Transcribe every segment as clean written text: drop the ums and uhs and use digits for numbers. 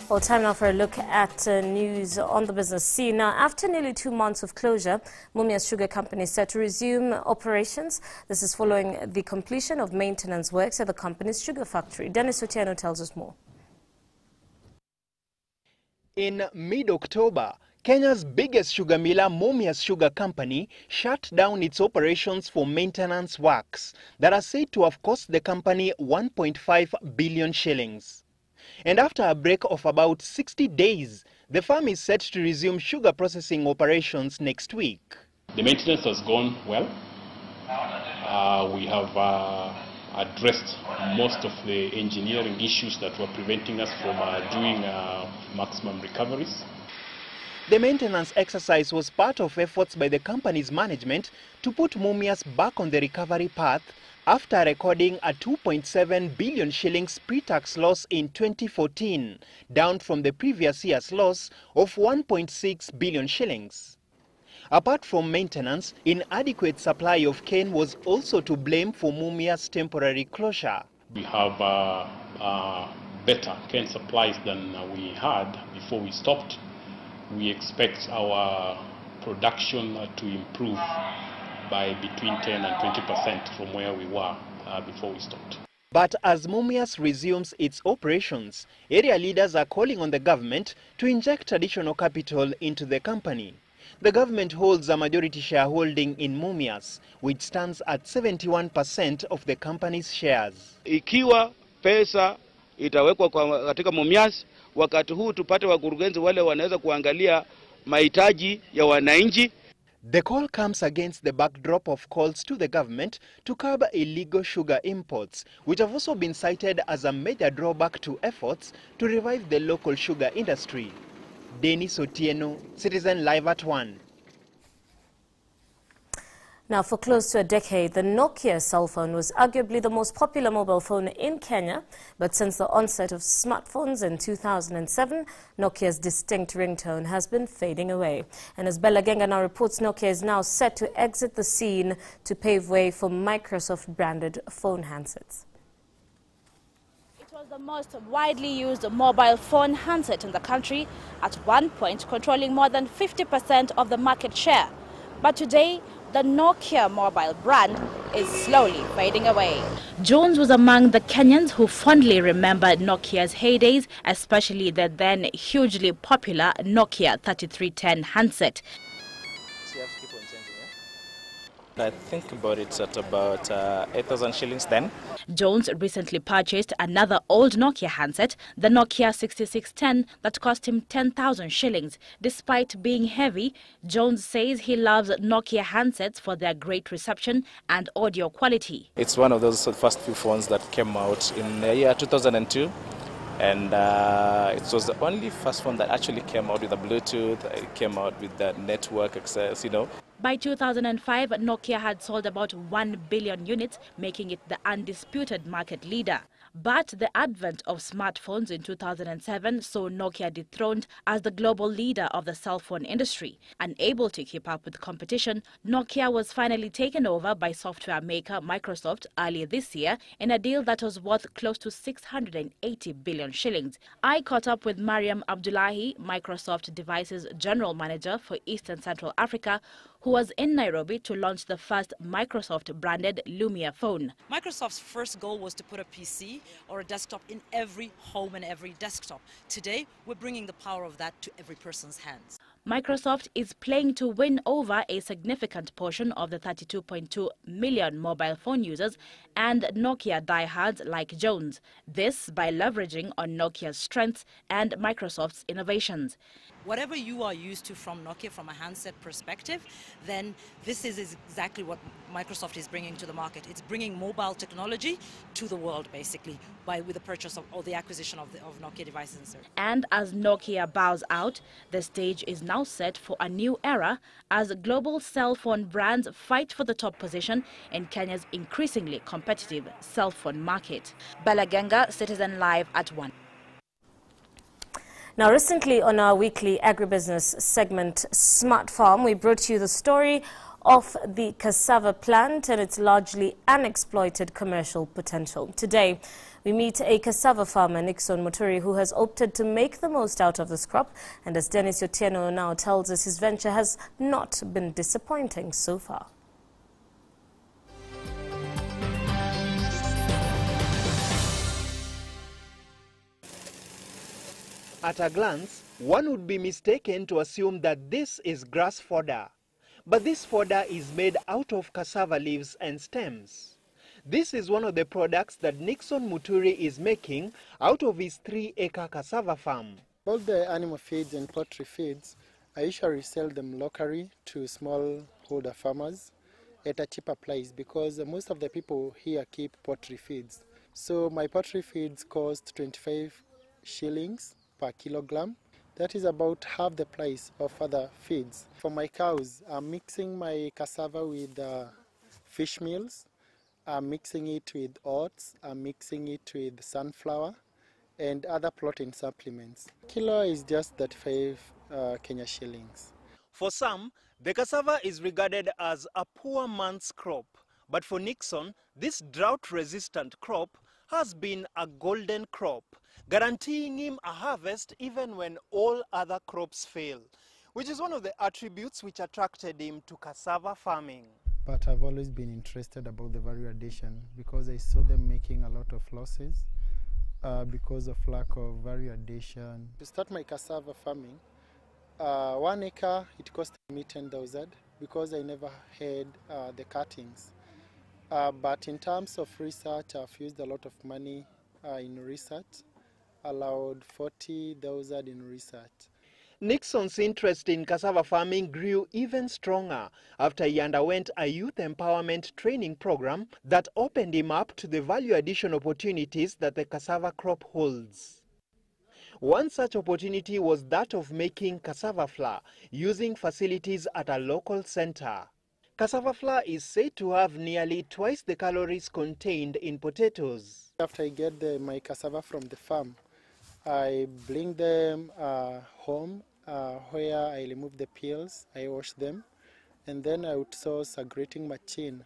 Well, time now for a look at news on the business scene. Now, after nearly 2 months of closure, Mumia's sugar company is set to resume operations. This is following the completion of maintenance works at the company's sugar factory. Dennis Otieno tells us more. In mid-October, Kenya's biggest sugar miller, Mumia's sugar company, shut down its operations for maintenance works that are said to have cost the company 1.5 billion shillings. And after a break of about 60 days, the firm is set to resume sugar processing operations next week. The maintenance has gone well. We have addressed most of the engineering issues that were preventing us from doing maximum recoveries. The maintenance exercise was part of efforts by the company's management to put Mumia's back on the recovery path after recording a 2.7 billion shillings pre-tax loss in 2014, down from the previous year's loss of 1.6 billion shillings. Apart from maintenance, inadequate supply of cane was also to blame for Mumia's temporary closure. We have better cane supplies than we had before we stopped. We expect our production to improve by between 10 and 20% from where we were before we stopped. But as Mumia's resumes its operations, area leaders are calling on the government to inject additional capital into the company. The government holds a majority shareholding in Mumia's, which stands at 71% of the company's shares. Ikiwa pesa itawekwa katika Mumia's, wakati huu tupate wakurugenzi wale wanaweza kuangalia mahitaji ya wananchi. The call comes against the backdrop of calls to the government to curb illegal sugar imports, which have also been cited as a major drawback to efforts to revive the local sugar industry. Dennis Otieno, Citizen Live at 1. Now, for close to a decade, the Nokia cell phone was arguably the most popular mobile phone in Kenya. But since the onset of smartphones in 2007, Nokia's distinct ringtone has been fading away. And as Bella Genga now reports, Nokia is now set to exit the scene to pave way for Microsoft-branded phone handsets. It was the most widely used mobile phone handset in the country, at one point controlling more than 50% of the market share. But today, the Nokia mobile brand is slowly fading away. Jones was among the Kenyans who fondly remembered Nokia's heydays, especially the then hugely popular Nokia 3310 handset. I think about it at about 8,000 shillings then. Jones recently purchased another old Nokia handset, the Nokia 6610, that cost him 10,000 shillings. Despite being heavy, Jones says he loves Nokia handsets for their great reception and audio quality. It's one of those first few phones that came out in the year 2002. And it was the only first phone that actually came out with a Bluetooth. It came out with the network access, you know. By 2005, Nokia had sold about 1 billion units, making it the undisputed market leader. But the advent of smartphones in 2007 saw Nokia dethroned as the global leader of the cell phone industry. Unable to keep up with competition, Nokia was finally taken over by software maker Microsoft earlier this year in a deal that was worth close to 680 billion shillings. I caught up with Mariam Abdullahi, Microsoft Devices General Manager for East and Central Africa, who was in Nairobi to launch the first Microsoft-branded Mumia phone. Microsoft's first goal was to put a PC or a desktop in every home and every desktop. Today, we're bringing the power of that to every person's hands. Microsoft is playing to win over a significant portion of the 32.2 million mobile phone users and Nokia diehards like Jones. This by leveraging on Nokia's strengths and Microsoft's innovations. Whatever you are used to from Nokia from a handset perspective, then this is exactly what Microsoft is bringing to the market. It's bringing mobile technology to the world, basically, with the purchase of, or the acquisition of Nokia devices. And as Nokia bows out, the stage is now set for a new era as global cell phone brands fight for the top position in Kenya's increasingly competitive cell phone market. Bella Genga, Citizen Live at 1. Now, recently on our weekly agribusiness segment, Smart Farm, we brought you the story of the Cassava plant and its largely unexploited commercial potential. Today, we meet a cassava farmer, Nixon Muturi, who has opted to make the most out of this crop. And as Dennis Otieno now tells us, his venture has not been disappointing so far. At a glance, one would be mistaken to assume that this is grass fodder. But this fodder is made out of cassava leaves and stems. This is one of the products that Nixon Muturi is making out of his 3-acre cassava farm. All the animal feeds and poultry feeds, I usually sell them locally to smallholder farmers at a cheaper price because most of the people here keep poultry feeds. So my poultry feeds cost 25 shillings per kilogram. That is about half the price of other feeds. For my cows, I'm mixing my cassava with fish meals. I'm mixing it with oats. I'm mixing it with sunflower and other protein supplements. Kilo is just 35 Kenyan shillings. For some, the cassava is regarded as a poor man's crop. But for Nixon, this drought-resistant crop has been a golden crop, guaranteeing him a harvest even when all other crops fail, which is one of the attributes which attracted him to cassava farming. But I've always been interested about the value addition because I saw them making a lot of losses because of lack of value addition. To start my cassava farming, 1 acre, it cost me 10,000 because I never had the cuttings. But in terms of research, I've used a lot of money in research, allowed 40,000 in research. Nixon's interest in cassava farming grew even stronger after he underwent a youth empowerment training program that opened him up to the value addition opportunities that the cassava crop holds. One such opportunity was that of making cassava flour using facilities at a local center. Cassava flour is said to have nearly twice the calories contained in potatoes. After I get my cassava from the farm, I bring them home where I remove the peels, I wash them, and then I would source a grating machine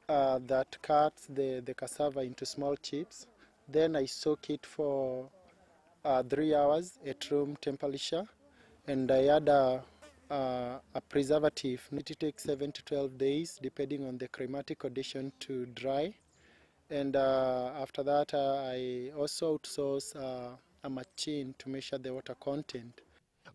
that cuts the cassava into small chips. Then I soak it for 3 hours at room temperature, and I add a preservative. It takes 7 to 12 days depending on the climatic condition to dry. And after that I also outsource a machine to measure the water content.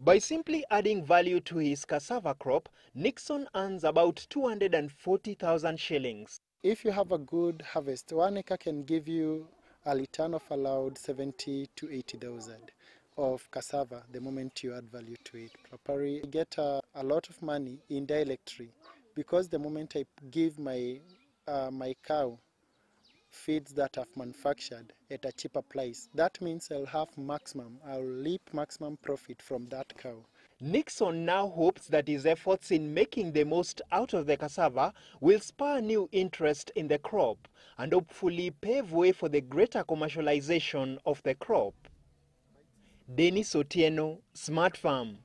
By simply adding value to his cassava crop, Nixon earns about 240,000 shillings. If you have a good harvest, 1 acre can give you a return of allowed 70 to 80,000 of cassava the moment you add value to it properly. You get a lot of money indirectly because the moment I give my cow feeds that I've manufactured at a cheaper price, that means I'll reap maximum profit from that cow. Nixon now hopes that his efforts in making the most out of the cassava will spur new interest in the crop and hopefully pave way for the greater commercialization of the crop. Dennis Otieno, Smart Farm.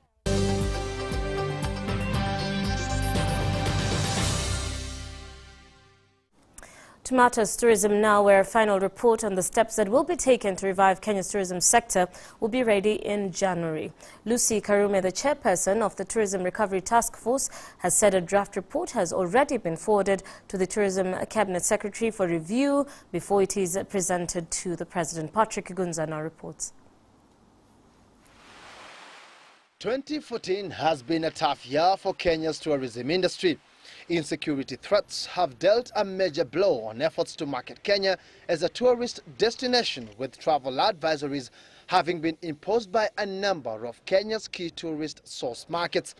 To matters tourism now, where a final report on the steps that will be taken to revive Kenya's tourism sector will be ready in January. Lucy Karume, the chairperson of the Tourism Recovery Task Force, has said a draft report has already been forwarded to the Tourism Cabinet Secretary for review before it is presented to the President. Patrick Gunza now reports. 2014 has been a tough year for Kenya's tourism industry. Insecurity threats have dealt a major blow on efforts to market Kenya as a tourist destination, with travel advisories having been imposed by a number of Kenya's key tourist source markets.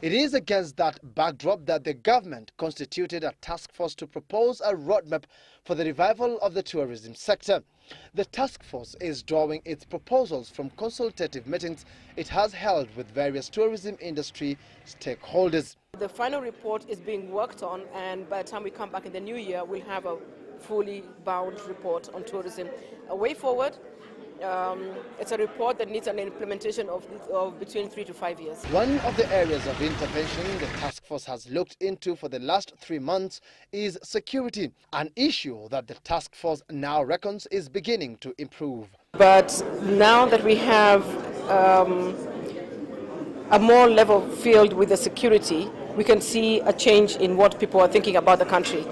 It is against that backdrop that the government constituted a task force to propose a roadmap for the revival of the tourism sector. The task force is drawing its proposals from consultative meetings it has held with various tourism industry stakeholders. The final report is being worked on, and by the time we come back in the new year, we'll have a fully bound report on tourism. A way forward, it's a report that needs an implementation of between 3 to 5 years. One of the areas of intervention the task force has looked into for the last 3 months is security, an issue that the task force now reckons is beginning to improve. But now that we have a more level field with the security, we can see a change in what people are thinking about the country.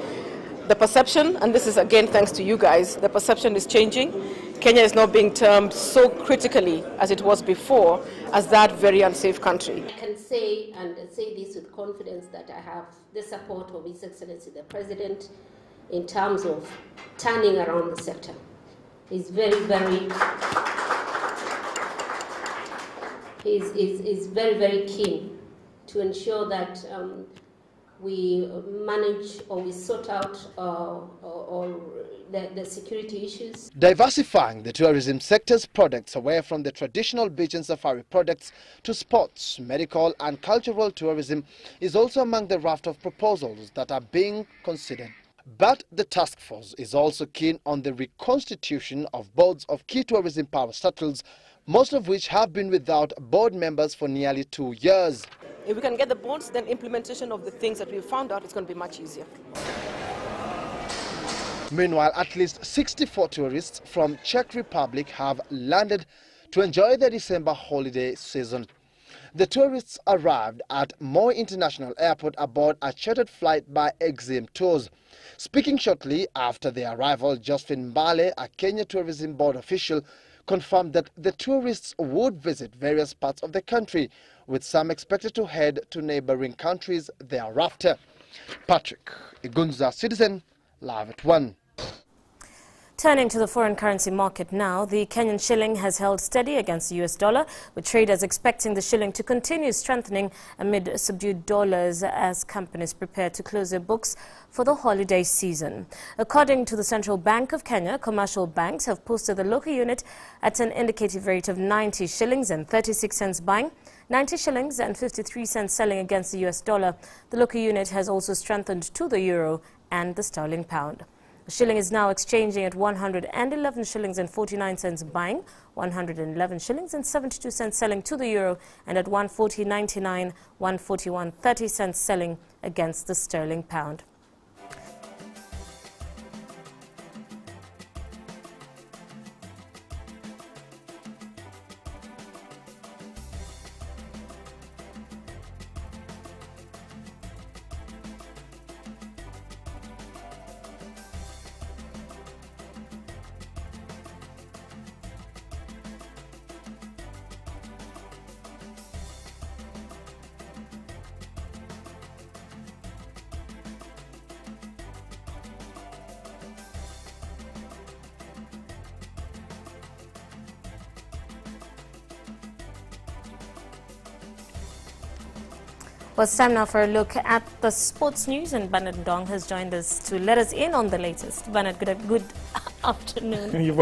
The perception, and this is again thanks to you guys, the perception is changing. Kenya is not being termed so critically as it was before as that very unsafe country. I can say, and say this with confidence, that I have the support of His Excellency the President in terms of turning around the sector. He's very, very keen to ensure that we manage or we sort out the security issues. Diversifying the tourism sector's products away from the traditional beach and safari products to sports, medical and cultural tourism is also among the raft of proposals that are being considered. But the task force is also keen on the reconstitution of boards of key tourism parastatals, most of which have been without board members for nearly 2 years. If we can get the boards, then implementation of the things that we found out is going to be much easier. Meanwhile, at least 64 tourists from Czech Republic have landed to enjoy the December holiday season. The tourists arrived at Moi International Airport aboard a chartered flight by Exim Tours. Speaking shortly after their arrival, Josephine Mbale, a Kenya Tourism Board official, confirmed that the tourists would visit various parts of the country, with some expected to head to neighboring countries thereafter. Patrick Igunza, Citizen, live at 1. Turning to the foreign currency market now, the Kenyan shilling has held steady against the US dollar, with traders expecting the shilling to continue strengthening amid subdued dollars as companies prepare to close their books for the holiday season. According to the Central Bank of Kenya, commercial banks have posted the local unit at an indicative rate of 90 shillings and 36 cents buying, 90 shillings and 53 cents selling against the US dollar. The local unit has also strengthened to the euro and the sterling pound. The shilling is now exchanging at 111 shillings and 49 cents buying, 111 shillings and 72 cents selling to the euro, and at 140.99, 141.30 cents selling against the sterling pound. Well, it's time now for a look at the sports news, and Bernard Ndong has joined us to let us in on the latest. Bernard, good afternoon.